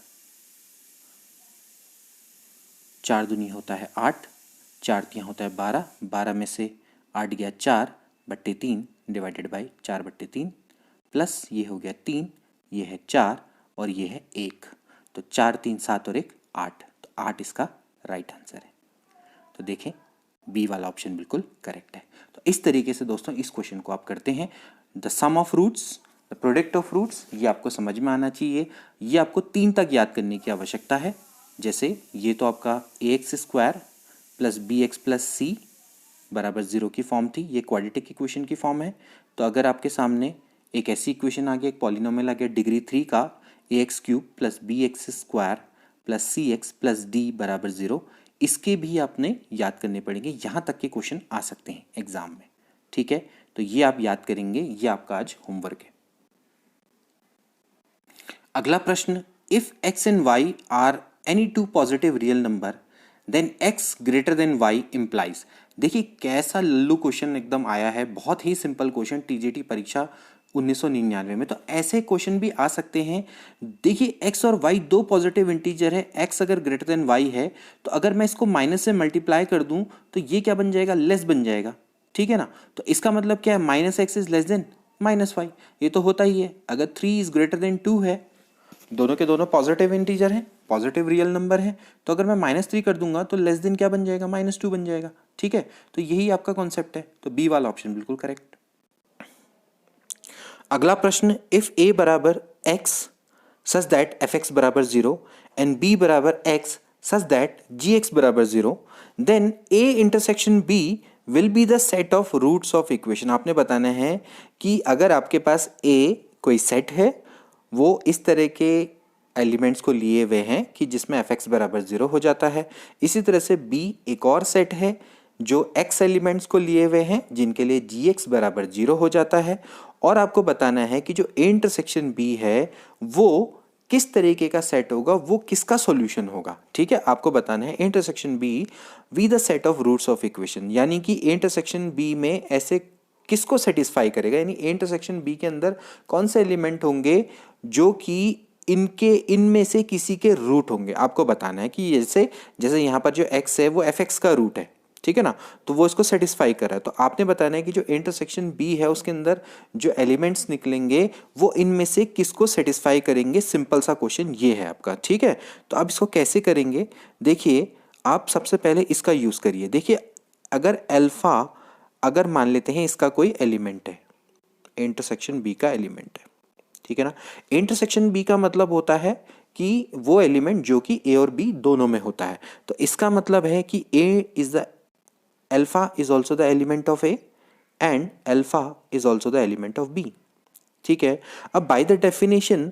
[SPEAKER 1] 4 दूनी होता है 8, 4 तियाँ होता है 12, 12 में से 8 गया 4/3 डिवाइडेड बाई 4/3 प्लस ये हो गया 3, ये है 4 और ये है 1, तो 4 3 7 और 1 8, तो 8 इसका राइट आंसर है। तो देखें बी वाला ऑप्शन बिल्कुल करेक्ट है। तो इस तरीके से दोस्तों इस क्वेश्चन को आप करते हैं। The sum of roots, the product of roots, ये आपको समझ में आना चाहिए। ये आपको 3 तक याद करने की आवश्यकता है। जैसे ये तो आपका ax² + bx + c बराबर 0 की फॉर्म थी, ये क्वाड्रेटिक इक्वेशन की फॉर्म है। तो अगर आपके सामने एक ऐसी इक्वेशन आ गई, एक पॉलिनोमियल आ गया डिग्री 3 का ax³ + bx² + cx + d बराबर 0, इसके भी आपने याद करने पड़ेंगे। यहाँ तक के क्वेश्चन आ सकते हैं एग्जाम में। ठीक है, तो ये आप याद करेंगे, ये आपका आज होमवर्क है। अगला प्रश्न, इफ x एंड y are any two positive real number then x greater than y implies. देखिए कैसा लल्लू क्वेश्चन एकदम आया है, बहुत ही सिंपल क्वेश्चन टीजीटी परीक्षा 1999 में। तो ऐसे क्वेश्चन भी आ सकते हैं। देखिए x और y दो पॉजिटिव इंटीजर है, x अगर ग्रेटर देन y है तो अगर मैं इसको माइनस से मल्टीप्लाई कर दूं तो ये क्या बन जाएगा, लेस बन जाएगा। ठीक है ना, तो इसका मतलब क्या है, -x is less than -y, ये तो होता ही है। अगर 3 इज ग्रेटर देन 2 है, दोनों के दोनों पॉजिटिव इंटीजर हैं, पॉजिटिव रियल नंबर है, तो अगर मैं -3 कर दूंगा तो लेस देन क्या बन जाएगा, -2 बन जाएगा। ठीक है, तो यही आपका कॉन्सेप्ट है। तो बी वाला ऑप्शन बिल्कुल करेक्ट। अगला प्रश्न, इफ a बराबर x सच दैट fx बराबर 0 एंड b बराबर x सच दैट gx बराबर 0, then a intersection b will be the set of roots of equation. आपने बताना है कि अगर आपके पास a कोई सेट है, वो इस तरह के एलिमेंट्स को लिए हुए हैं कि जिसमें fx बराबर 0 हो जाता है। इसी तरह से b एक और सेट है जो x एलिमेंट्स को लिए हुए हैं जिनके लिए gx बराबर 0 हो जाता है। और आपको बताना है कि जो a इंटरसेक्शन b है वो किस तरीके का सेट होगा, वो किसका सॉल्यूशन होगा। ठीक है, आपको बताना है a intersection b be the set of roots of equation, यानी कि a इंटरसेक्शन b में ऐसे किसको सेटिस्फाई करेगा, यानी a इंटरसेक्शन b के अंदर कौन से एलिमेंट होंगे जो कि इनमें से किसी के रूट होंगे। आपको बताना है कि जैसे जैसे यहाँ पर जो x है वो fx का रूट है, ठीक है ना, तो वो इसको सेटिस्फाई कर रहा है। तो आपने बताना है कि जो इंटरसेक्शन b है उसके अंदर जो एलिमेंट्स निकलेंगे वो इनमें से किसको सेटिस्फाई करेंगे। सिंपल सा क्वेश्चन ये है आपका। ठीक है, तो आप इसको कैसे करेंगे, देखिए आप सबसे पहले इसका यूज करिए। देखिए अगर अल्फा, अगर मान लेते हैं इसका कोई एलिमेंट है, इंटरसेक्शन बी का एलिमेंट है, ठीक है ना। इंटरसेक्शन बी का मतलब होता है कि वो एलिमेंट जो कि ए और बी दोनों में होता है। तो इसका मतलब है कि A is the alpha is also the element of A and alpha is also the element of B. ठीक है, अब बाय द डेफिनेशन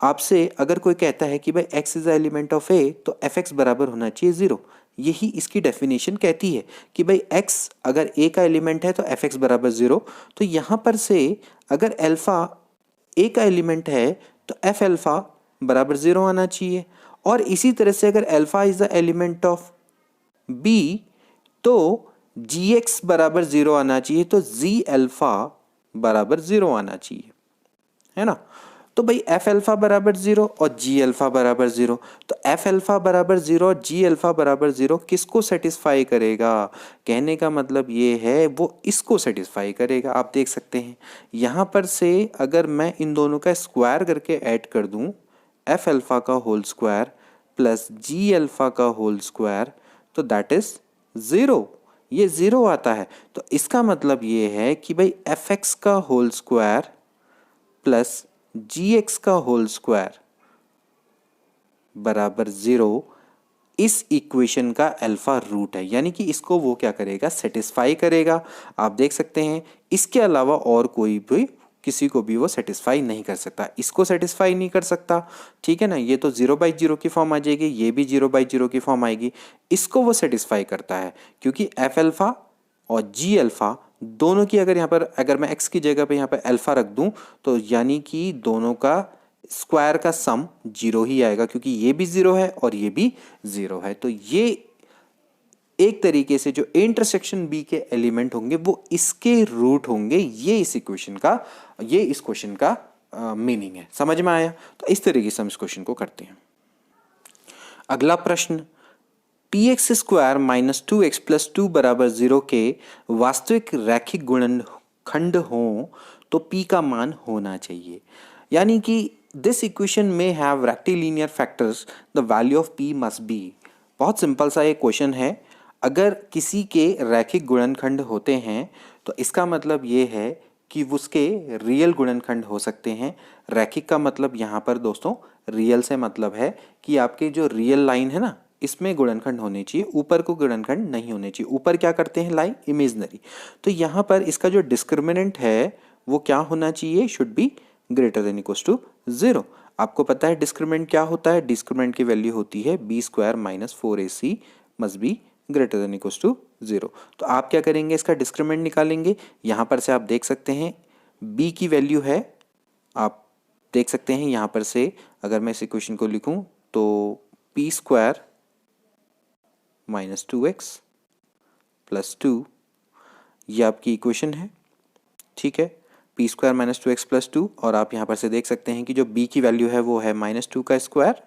[SPEAKER 1] आपसे अगर कोई कहता है कि भाई x is the element of A तो fx बराबर होना चाहिए 0। यही इसकी डेफिनेशन कहती है कि भाई x अगर a का एलिमेंट है तो fx बराबर 0। तो यहाँ पर से अगर अल्फा a का एलिमेंट है तो f अल्फा बराबर 0 आना चाहिए। और इसी तरह से अगर alpha is the element of b तो gx बराबर 0 आना चाहिए, तो g अल्फा बराबर 0 आना चाहिए, है ना। तो भाई एफ अल्फा बराबर 0 और जी अल्फा बराबर 0, तो एफ अल्फा बराबर 0 और जी अल्फा बराबर 0 किसको सेटिस्फाई करेगा। कहने का मतलब ये है वो इसको सेटिस्फाई करेगा। आप देख सकते हैं यहाँ पर से अगर मैं इन दोनों का स्क्वायर करके ऐड कर दूं, एफ अल्फा का होल स्क्वायर प्लस जी अल्फा का होल स्क्वायर, तो दैट इज 0। ये 0 आता है, तो इसका मतलब ये है कि भाई एफ एक्स का होल स्क्वायर प्लस जी एक्स का होल स्क्वायर बराबर 0 इस इक्वेशन का अल्फा रूट है, यानी कि इसको वो क्या करेगा, सेटिस्फाई करेगा। आप देख सकते हैं इसके अलावा और कोई भी किसी को भी वो सेटिस्फाई नहीं कर सकता, इसको सेटिस्फाई नहीं कर सकता। ठीक है ना, ये तो 0/0 की फॉर्म आ जाएगी, ये भी 0/0 की फॉर्म आएगी। इसको वो सेटिस्फाई करता है क्योंकि एफ अल्फा और जी अल्फा दोनों की अगर यहाँ पर अगर मैं x की जगह पे यहाँ पर अल्फा रख दूं तो यानी कि दोनों का स्क्वायर का सम 0 ही आएगा, क्योंकि ये भी 0 है और ये भी 0 है। तो ये एक तरीके से जो इंटरसेक्शन बी के एलिमेंट होंगे वो इसके रूट होंगे। ये इस इक्वेशन का, ये इस क्वेश्चन का मीनिंग है। समझ में आया? तो इस तरीके से हम इस क्वेश्चन को करते हैं। अगला प्रश्न, P x square minus 2x plus 2 बराबर 0 के वास्तविक रैखिक गुणनखंड हों तो p का मान होना चाहिए। यानी कि दिस इक्वेशन में have rectilinear factors, the value of p must B. बहुत सिंपल सा ये क्वेश्चन है। अगर किसी के रैखिक गुणनखंड होते हैं तो इसका मतलब ये है कि उसके रियल गुणनखंड हो सकते हैं। रैखिक का मतलब यहाँ पर दोस्तों रियल से मतलब है कि आपके जो रियल लाइन है ना इसमें गुणनखंड होने चाहिए, ऊपर को गुणनखंड नहीं होने चाहिए। ऊपर क्या करते हैं, लाइन इमेजनरी। तो यहाँ पर इसका जो डिस्क्रिमिनेंट है वो क्या होना चाहिए, should be greater than equal to 0। आपको पता है डिस्क्रिमिनेंट क्या होता है, डिस्क्रिमिनेंट की वैल्यू होती है b square minus 4ac must be greater than equal to 0। तो आप क्या करेंगे, इसका डिस्क्रिमिनेंट निकालेंगे। यहाँ पर से आप देख सकते हैं b की वैल्यू है, आप देख सकते हैं यहाँ पर से अगर मैं इस इक्वेशन को लिखूं तो P square minus 2x plus 2, ये आपकी इक्वेशन है। ठीक है, P square minus 2x plus 2, और आप यहाँ पर से देख सकते हैं कि जो b की वैल्यू है वो है माइनस 2 का स्क्वायर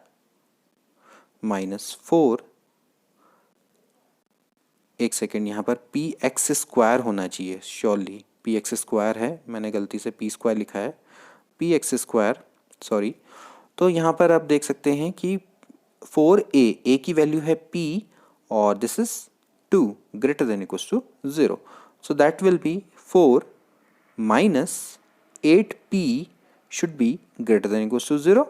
[SPEAKER 1] माइनस 4, एक सेकेंड, यहाँ पर पी एक्स स्क्वायर होना चाहिए, श्योरली पी एक्स स्क्वायर है, मैंने गलती से पी स्क्वायर लिखा है, पी एक्स स्क्वायर सॉरी। तो यहाँ पर आप देख सकते हैं कि 4a की वैल्यू है p और this is 2 greater than equal to 0, so that will be 4 minus 8p should be greater than equals to 0।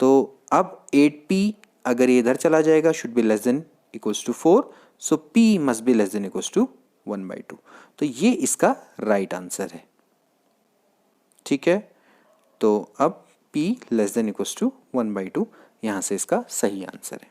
[SPEAKER 1] तो अब 8p अगर ये इधर चला जाएगा should be less than equals to 4, so p must be less than equals to 1/2। तो ये इसका राइट आंसर है। ठीक है, तो अब p less than equals to 1/2 यहां से इसका सही आंसर है।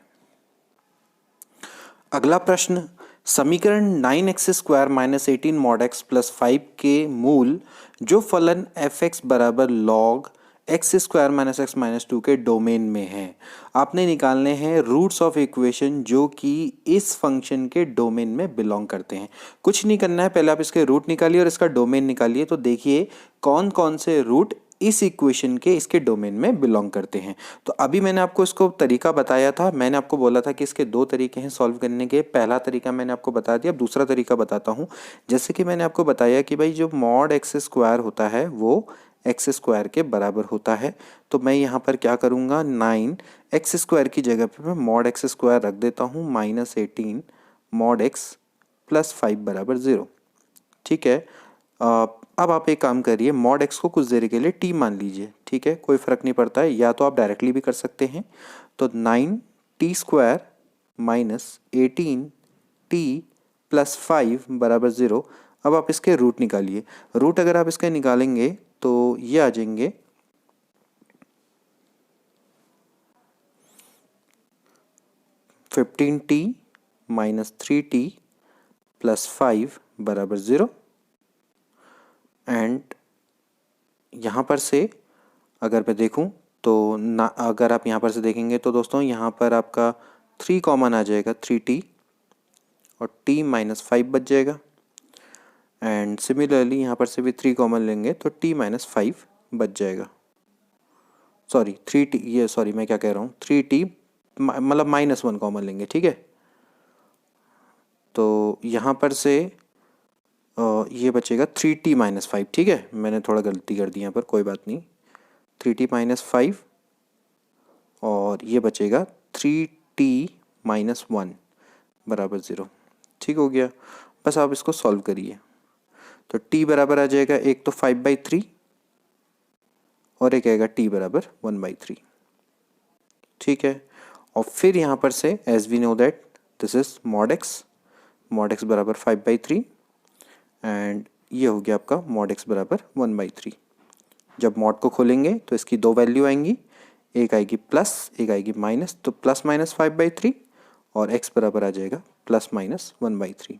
[SPEAKER 1] अगला प्रश्न, समीकरण 9x² minus 18 mod x plus 5 के मूल जो फलन f(x) बराबर log x² minus x minus 2 के डोमेन में है, आपने निकालने हैं रूट्स ऑफ इक्वेशन जो कि इस फंक्शन के डोमेन में बिलोंग करते हैं। कुछ नहीं करना है, पहले आप इसके रूट निकालिए और इसका डोमेन निकालिए, तो देखिए कौन कौन से रूट इस इक्वेशन के इसके डोमेन में बिलोंग करते हैं। तो अभी मैंने आपको इसको तरीका बताया था, मैंने आपको बोला था कि इसके दो तरीके हैं सॉल्व करने के। पहला तरीका मैंने आपको बता दिया, अब दूसरा तरीका बताता हूँ। जैसे कि मैंने आपको बताया कि भाई जो मॉड x² होता है वो x² के बराबर होता है, तो मैं यहाँ पर क्या करूँगा, 9x² की जगह पर मैं मॉड x² रख देता हूँ माइनस 18 मॉड x प्लस 5 बराबर 0। ठीक है, अब आप एक काम करिए, मॉड x को कुछ देर के लिए t मान लीजिए। ठीक है, कोई फ़र्क नहीं पड़ता है, या तो आप डायरेक्टली भी कर सकते हैं। तो 9t² माइनस 18t प्लस 5 बराबर 0। अब आप इसके रूट निकालिए। रूट अगर आप इसके निकालेंगे तो ये आ जाएंगे 15t माइनस 3t प्लस 5 बराबर 0। एंड यहाँ पर से अगर मैं देखूँ तो ना, अगर आप यहाँ पर से देखेंगे तो दोस्तों यहाँ पर आपका 3 कॉमन आ जाएगा, 3t और t माइनस 5 बच जाएगा। एंड सिमिलरली यहाँ पर से भी 3 कॉमन लेंगे तो t माइनस 5 बच जाएगा। सॉरी 3t, ये सॉरी मैं क्या कह रहा हूँ, 3t मतलब -1 कॉमन लेंगे। ठीक है, तो यहाँ पर से ये बचेगा 3t माइनस 5। ठीक है, मैंने थोड़ा गलती कर दी यहाँ पर, कोई बात नहीं, 3t माइनस 5 और ये बचेगा 3t माइनस 1 बराबर 0। ठीक हो गया, बस आप इसको सॉल्व करिए। तो t बराबर आ जाएगा, एक तो 5/3 और एक आएगा t बराबर 1/3। ठीक है, और फिर यहाँ पर से as we know that this is mod x बराबर 5/3 एंड ये हो गया आपका मॉड x बराबर 1/3। जब मॉड को खोलेंगे तो इसकी दो वैल्यू आएंगी, एक आएगी प्लस, एक आएगी माइनस, तो प्लस माइनस 5/3 और x बराबर आ जाएगा प्लस माइनस 1/3।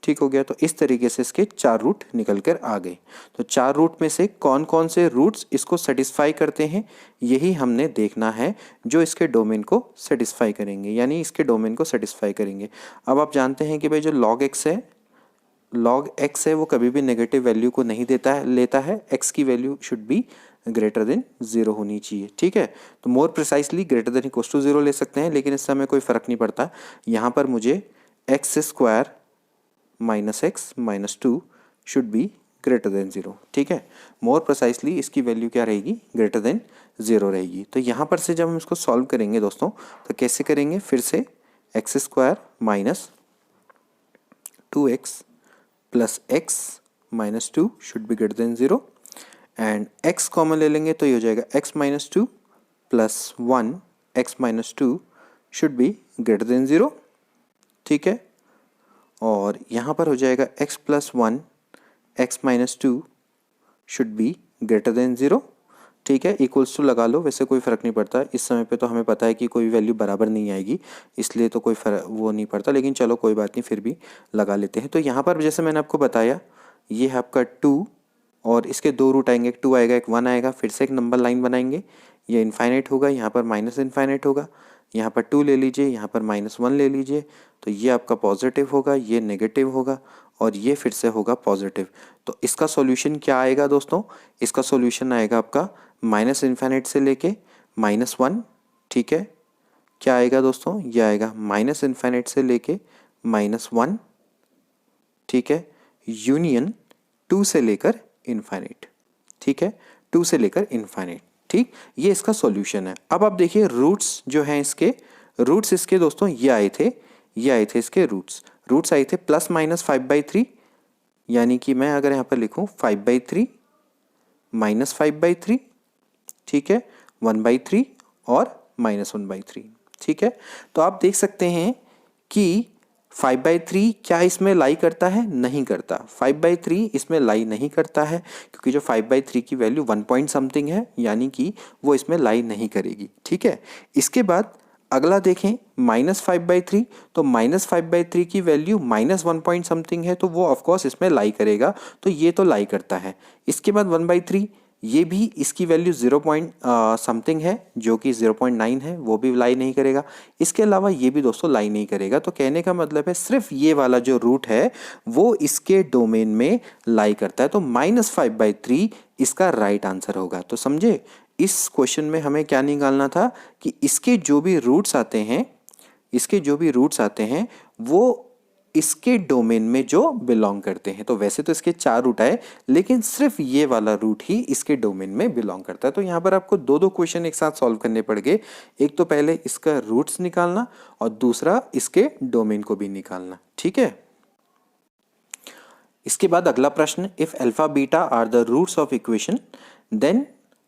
[SPEAKER 1] ठीक हो गया, तो इस तरीके से इसके 4 रूट निकल कर आ गए। तो 4 रूट में से कौन कौन से रूट्स इसको सेटिस्फाई करते हैं यही हमने देखना है, जो इसके डोमेन को सेटिस्फाई करेंगे, यानी इसके डोमेन को सेटिस्फाई करेंगे। अब आप जानते हैं कि भाई जो log x है वो कभी भी नेगेटिव वैल्यू को नहीं लेता है, x की value should be greater than 0 होनी चाहिए। ठीक है, तो more precisely greater than equals to 0 ले सकते हैं, लेकिन इससे हमें कोई फ़र्क नहीं पड़ता। यहाँ पर मुझे x² minus x minus 2 should be greater than 0। ठीक है, मोर प्रिसाइसली इसकी वैल्यू क्या रहेगी, ग्रेटर देन 0 रहेगी। तो यहाँ पर से जब हम इसको सॉल्व करेंगे दोस्तों, तो कैसे करेंगे, फिर से x² minus 2x plus x minus 2 should be greater than 0 and x common ले लेंगे तो ये हो जाएगा x minus 2 plus 1 x minus 2 should be greater than 0। ठीक है, और यहाँ पर हो जाएगा x plus 1 x minus 2 should be greater than 0। ठीक है, इक्वल्स टू लगा लो, वैसे कोई फ़र्क नहीं पड़ता। इस समय पे तो हमें पता है कि कोई वैल्यू बराबर नहीं आएगी, इसलिए तो कोई फ़र्क वो नहीं पड़ता, लेकिन चलो कोई बात नहीं, फिर भी लगा लेते हैं। तो यहाँ पर जैसे मैंने आपको बताया, ये है आपका 2 और इसके दो रूट आएंगे, एक 2 आएगा एक 1 आएगा, फिर से एक नंबर लाइन बनाएंगे, ये इन्फाइनाइट होगा, यहाँ पर माइनस इन्फाइनाइट होगा, यहाँ पर 2 ले लीजिए, यहाँ पर -1 ले लीजिए, तो ये आपका पॉजिटिव होगा, ये नेगेटिव होगा और ये फिर से होगा पॉजिटिव। तो इसका सॉल्यूशन क्या आएगा दोस्तों, इसका सॉल्यूशन आएगा आपका माइनस इन्फाइनाइट से लेके -1। ठीक है, क्या आएगा दोस्तों, ये आएगा माइनस इन्फाइनाइट से लेके -1। ठीक है, यूनियन 2 से लेकर इन्फाइनाइट। ठीक है, 2 से लेकर इन्फाइनाइट। ठीक, ये इसका सॉल्यूशन है। अब आप देखिए रूट्स जो हैं इसके, रूट्स इसके दोस्तों ये आए थे इसके रूट्स आए थे प्लस माइनस 5/3, यानी कि मैं अगर यहाँ पर लिखूँ 5/3 माइनस 5/3, ठीक है, 1/3 और -1/3, ठीक है। तो आप देख सकते हैं कि 5/3 क्या इसमें लाई करता है? नहीं करता। 5/3 इसमें लाई नहीं करता है क्योंकि जो 5/3 की वैल्यू 1 पॉइंट समथिंग है, यानी कि वो इसमें लाई नहीं करेगी, ठीक है। इसके बाद अगला देखें -5/3, तो -5/3 की वैल्यू -1 पॉइंट समथिंग है, तो वो ऑफकोर्स इसमें लाई करेगा, तो ये तो लाई करता है। इसके बाद 1/3, ये भी इसकी वैल्यू 0 पॉइंट समथिंग है जो कि 0.9 है, वो भी लाई नहीं करेगा। इसके अलावा ये भी दोस्तों लाई नहीं करेगा। तो कहने का मतलब है सिर्फ ये वाला जो रूट है वो इसके डोमेन में लाई करता है। तो -5/3 इसका राइट आंसर होगा। तो समझे, इस क्वेश्चन में हमें क्या निकालना था कि इसके जो भी रूट्स आते हैं, इसके जो भी रूट्स आते हैं वो इसके डोमेन में जो बिलोंग करते हैं। तो वैसे तो इसके 4 रूट आए, लेकिन सिर्फ ये वाला रूट ही इसके डोमेन में बिलोंग करता है। तो यहाँ पर आपको दो दो क्वेश्चन एक साथ सॉल्व करने पड़ गए। एक तो पहले इसका रूट्स निकालना और दूसरा इसके डोमेन को भी निकालना, ठीक है। इसके बाद अगला प्रश्न, if alpha beta are the roots of equation then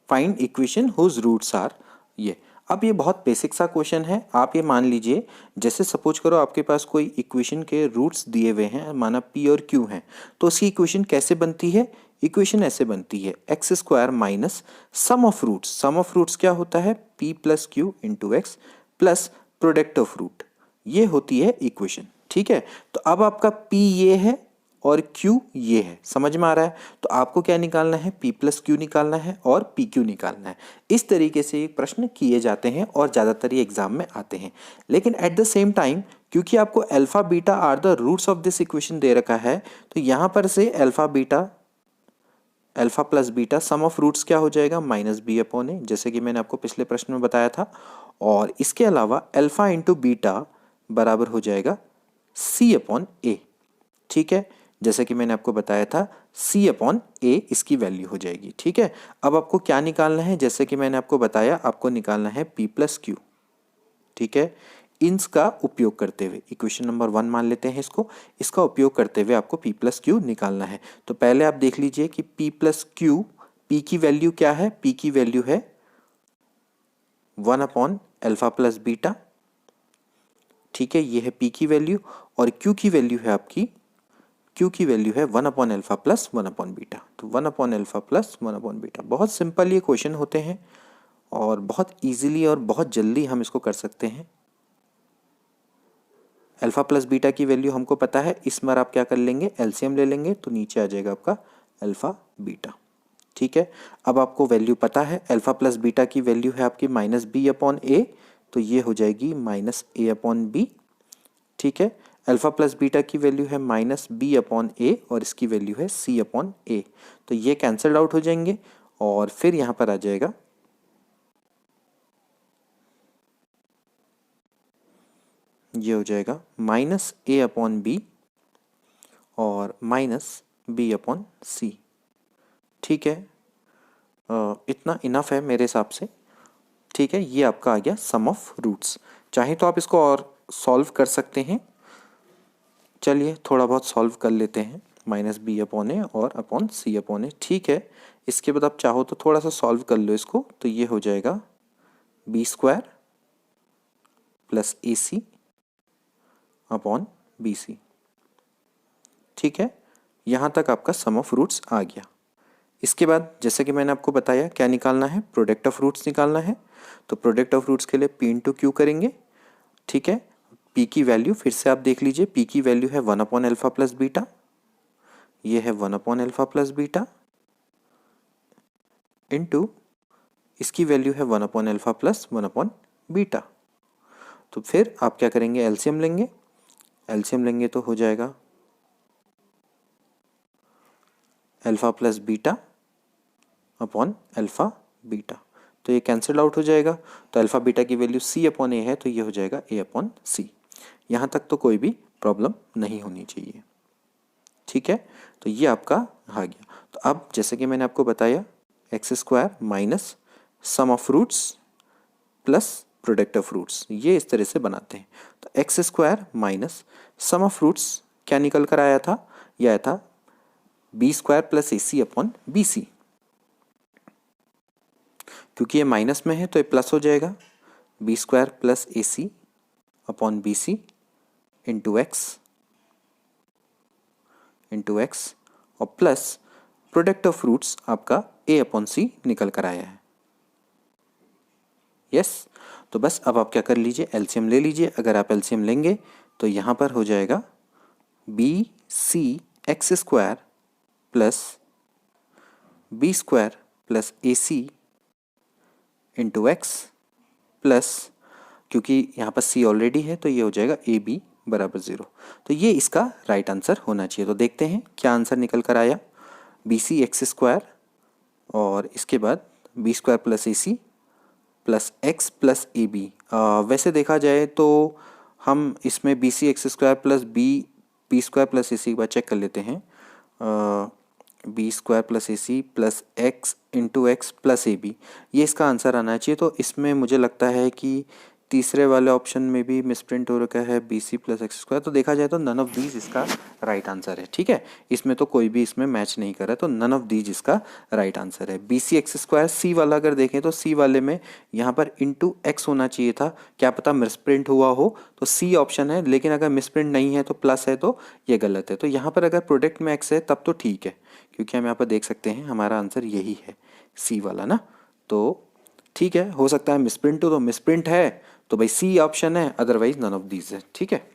[SPEAKER 1] find equation whose roots are. ये अब ये बहुत बेसिक सा क्वेश्चन है। आप ये मान लीजिए, जैसे सपोज करो आपके पास कोई इक्वेशन के रूट्स दिए हुए हैं, माना p और q हैं, तो उसकी इक्वेशन कैसे बनती है? इक्वेशन ऐसे बनती है x² minus sum of roots. Sum of roots क्या होता है? p plus q into x plus product of root, ये होती है इक्वेशन, ठीक है। तो अब आपका p ये है और Q ये है, समझ में आ रहा है? तो आपको क्या निकालना है? P प्लस Q निकालना है और PQ निकालना है। इस तरीके से ये प्रश्न किए जाते हैं और ज़्यादातर ये एग्जाम में आते हैं। लेकिन एट द सेम टाइम, क्योंकि आपको alpha beta are the roots of this equation दे रखा है, तो यहाँ पर से alpha plus beta sum of roots क्या हो जाएगा? -b/a, जैसे कि मैंने आपको पिछले प्रश्न में बताया था। और इसके अलावा अल्फा इंटू बीटा बराबर हो जाएगा c/a, ठीक है, जैसे कि मैंने आपको बताया था c/a इसकी वैल्यू हो जाएगी, ठीक है। अब आपको क्या निकालना है? जैसे कि मैंने आपको बताया, आपको निकालना है p प्लस क्यू, ठीक है। इन्स का उपयोग करते हुए, इक्वेशन नंबर 1 मान लेते हैं इसको, इसका उपयोग करते हुए आपको p प्लस क्यू निकालना है। तो पहले आप देख लीजिए कि p प्लस क्यू, p की वैल्यू क्या है? p की वैल्यू है 1/अल्फा प्लस बीटा, ठीक है, ये है p की वैल्यू। और q की वैल्यू है आपकी, Q की वैल्यू है 1/अल्फा प्लस 1/बीटा। तो 1/अल्फा प्लस 1/बीटा। बहुत सिंपल ये क्वेश्चन होते हैं और बहुत इजीली और बहुत जल्दी हम इसको कर सकते हैं। अल्फा प्लस बीटा की वैल्यू हमको पता है, इस बार आप क्या कर लेंगे? एलसीएम ले लेंगे, तो नीचे आ जाएगा आपका अल्फा बीटा, ठीक है। अब आपको वैल्यू पता है, अल्फा प्लस बीटा की वैल्यू है आपकी -b/a, तो ये हो जाएगी -a/b, ठीक है। अल्फा प्लस बीटा की वैल्यू है -b/a और इसकी वैल्यू है c/a, तो ये कैंसल्ड आउट हो जाएंगे और फिर यहाँ पर आ जाएगा ये हो जाएगा -a/b और -b/c, ठीक है। इतना इनफ है मेरे हिसाब से, ठीक है। ये आपका आ गया सम ऑफ रूट्स। चाहे तो आप इसको और सॉल्व कर सकते हैं, चलिए थोड़ा बहुत सॉल्व कर लेते हैं। -b/a और अपॉन c/a, ठीक है। इसके बाद आप चाहो तो थोड़ा सा सॉल्व कर लो इसको, तो ये हो जाएगा b² plus ac upon bc, ठीक है। यहाँ तक आपका सम ऑफ रूट्स आ गया। इसके बाद जैसे कि मैंने आपको बताया, क्या निकालना है? प्रोडक्ट ऑफ रूट्स निकालना है। तो प्रोडक्ट ऑफ रूट्स के लिए p इंटू क्यू करेंगे, ठीक है। p की वैल्यू फिर से आप देख लीजिए, p की वैल्यू है 1/अल्फा प्लस बीटा, ये है 1/अल्फा प्लस बीटा इंटू इसकी वैल्यू है 1/अल्फा प्लस 1/बीटा। तो फिर आप क्या करेंगे? एलसीएम लेंगे, एलसीएम लेंगे तो हो जाएगा alpha plus beta upon alpha beta, तो ये कैंसिल आउट हो जाएगा। तो अल्फा बीटा की वैल्यू c/a है, तो ये हो जाएगा a/c। यहाँ तक तो कोई भी प्रॉब्लम नहीं होनी चाहिए, ठीक है। तो ये आपका आ गया। तो अब जैसे कि मैंने आपको बताया, x² minus sum of roots plus product of roots, ये इस तरह से बनाते हैं। तो x² minus sum of roots क्या निकल कर आया था? यह आया था B square plus A C upon B सी। क्योंकि ये माइनस में है तो ये प्लस हो जाएगा, B square plus A C upon B C into X और प्लस प्रोडक्ट ऑफ रूट्स आपका ए अपॉन सी निकल कर आया है। यस तो बस अब आप क्या कर लीजिए, एलसीएम ले लीजिए। अगर आप एलसीएम लेंगे तो यहाँ पर हो जाएगा B C X square plus B square plus A C into x plus, क्योंकि यहाँ पर सी ऑलरेडी है तो ये हो जाएगा ए बी बराबर 0। तो ये इसका राइट आंसर होना चाहिए। तो देखते हैं क्या आंसर निकल कर आया, बी सी एक्स स्क्वायर और इसके बाद B square plus A C plus X plus A B. वैसे देखा जाए तो हम इसमें B C X square plus B square plus A C एक बार चेक कर लेते हैं। B square plus A C plus X into x plus A B, ये इसका आंसर आना चाहिए। तो इसमें मुझे लगता है कि तीसरे वाले ऑप्शन में भी मिसप्रिंट हो रखा है बी सी प्लस एक्स स्क्वायर। तो देखा जाए तो नन ऑफ दीज इसका राइट आंसर है। ठीक है, इसमें तो कोई भी इसमें मैच नहीं कर रहा है, तो नन ऑफ दीज इसका राइट आंसर है। बी सी एक्स स्क्वायर सी वाला अगर देखें तो सी वाले में यहाँ पर इंटू एक्स होना चाहिए था, क्या पता मिसप्रिंट हुआ हो, तो सी ऑप्शन है। लेकिन अगर मिसप्रिंट नहीं है तो प्लस है तो ये गलत है। तो यहाँ पर अगर प्रोडक्ट में एक्स है तब तो ठीक है, क्योंकि हम यहाँ पर देख सकते हैं हमारा आंसर यही है सी वाला ना। तो ठीक है, हो सकता है मिसप्रिंट हो, तो मिसप्रिंट है तो भाई सी ऑप्शन है, अदरवाइज नन ऑफ दीज है। ठीक है।